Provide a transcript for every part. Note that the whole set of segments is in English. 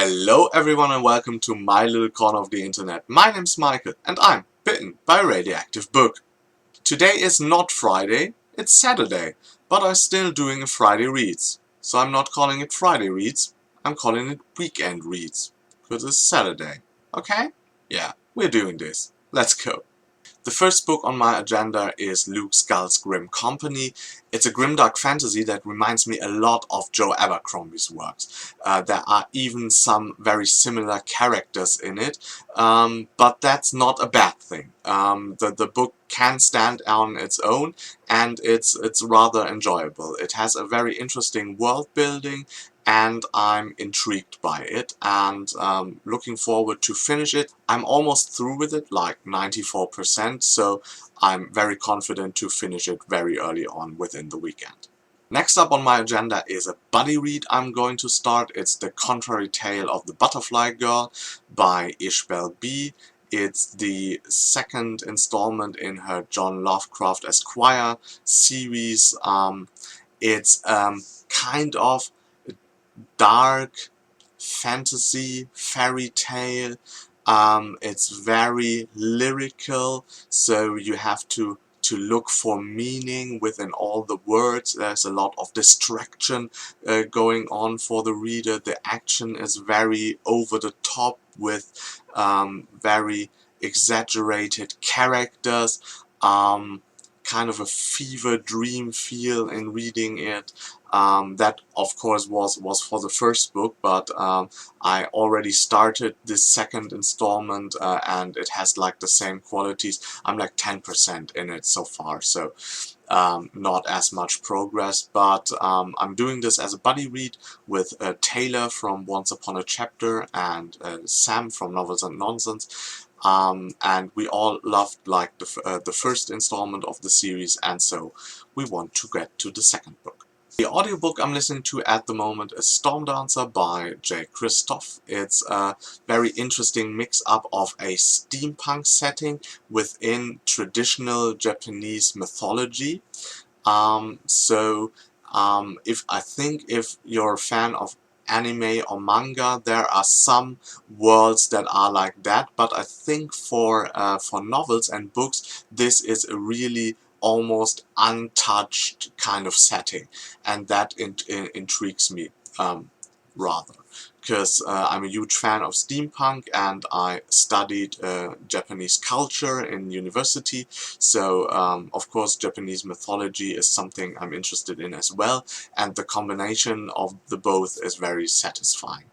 Hello everyone and welcome to my little corner of the internet. My name's Michael and I'm bitten by a radioactive book. Today is not Friday, it's Saturday, but I'm still doing a Friday Reads. So I'm not calling it Friday Reads, I'm calling it Weekend Reads. Because it's Saturday. Okay? Yeah, we're doing this. Let's go. The first book on my agenda is Luke Scull's Grim Company. It's a grimdark fantasy that reminds me a lot of Joe Abercrombie's works. There are even some very similar characters in it, but that's not a bad thing. The book can stand on its own, and it's rather enjoyable. It has a very interesting world building, and I'm intrigued by it, and looking forward to finish it. I'm almost through with it, like 94%, so I'm very confident to finish it very early on within the weekend. Next up on my agenda is a buddy read I'm going to start. It's The Contrary Tale of the Butterfly Girl by Ishbel B. It's the second installment in her John Lovecraft Esquire series. It's kind of dark fantasy fairy tale. It's very lyrical, so you have to look for meaning within all the words. There's a lot of distraction going on for the reader. The action is very over the top with very exaggerated characters. Kind of a fever dream feel in reading it. That of course was for the first book, but I already started this second installment and it has like the same qualities. I'm like 10% in it so far, so not as much progress, but I'm doing this as a buddy read with Taylor from Once Upon a Chapter and Sam from Novels and Nonsense. And we all loved like the first installment of the series, and so we want to get to the second book. The audiobook I'm listening to at the moment is Stormdancer by J. Christoph. It's a very interesting mix-up of a steampunk setting within traditional Japanese mythology. If you're a fan of anime or manga, there are some worlds that are like that, but I think for novels and books, this is a really almost untouched kind of setting, and that intrigues me rather, because I'm a huge fan of steampunk and I studied Japanese culture in university, so of course Japanese mythology is something I'm interested in as well, and the combination of the both is very satisfying.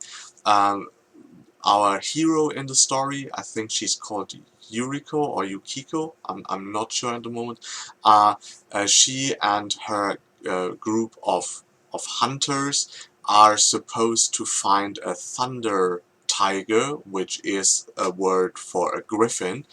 Our hero in the story, I think she's called Yuriko or Yukiko, I'm not sure at the moment. She and her group of hunters are supposed to find a thunder tiger, which is a word for a griffin,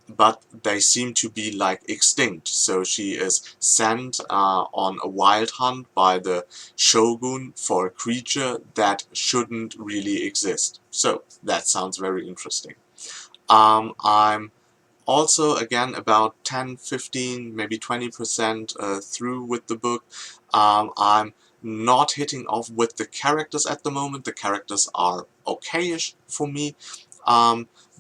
but they seem to be like extinct, so she is sent on a wild hunt by the shogun for a creature that shouldn't really exist. So that sounds very interesting. I'm also again about 10, 15, maybe 20% through with the book. I'm not hitting off with the characters at the moment. The characters are okayish for me.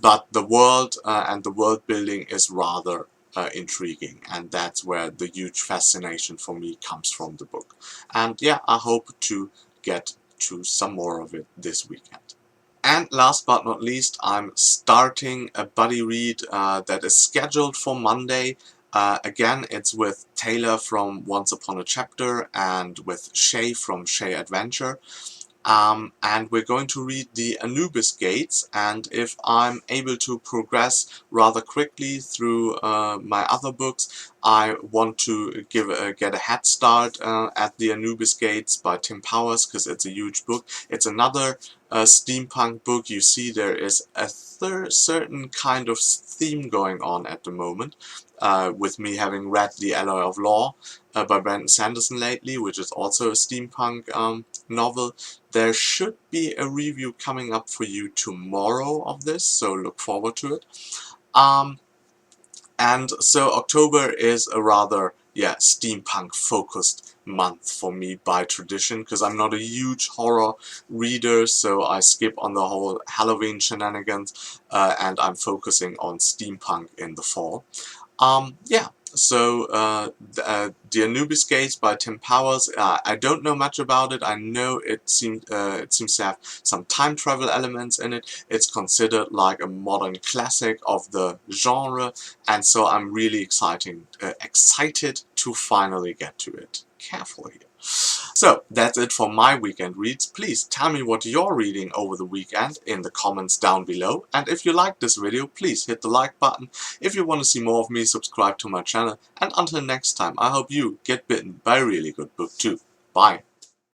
But the world and the world building is rather intriguing, and that's where the huge fascination for me comes from the book. And yeah, I hope to get to some more of it this weekend. And last but not least, I'm starting a buddy read that is scheduled for Monday. Again, it's with Taylor from Once Upon a Chapter and with Shay from Shay Adventure. And we're going to read the Anubis Gates, and if I'm able to progress rather quickly through my other books, I want to get a head start at the Anubis Gates by Tim Powers, because it's a huge book. It's another steampunk book. You see there is a certain kind of theme going on at the moment, with me having read The Alloy of Law by Brandon Sanderson lately, which is also a steampunk novel. There should be a review coming up for you tomorrow of this, so look forward to it. And so October is a rather yeah, steampunk focused month for me by tradition, because I'm not a huge horror reader, so I skip on the whole Halloween shenanigans, and I'm focusing on steampunk in the fall. Yeah, so the Anubis Gates by Tim Powers. I don't know much about it. I know it seems to have some time travel elements in it. It's considered like a modern classic of the genre, and so I'm really excited to finally get to it. Careful here. So that's it for my weekend reads. Please tell me what you're reading over the weekend in the comments down below. And if you like this video, please hit the like button. If you want to see more of me, subscribe to my channel. And until next time, I hope you get bitten by a really good book too. Bye.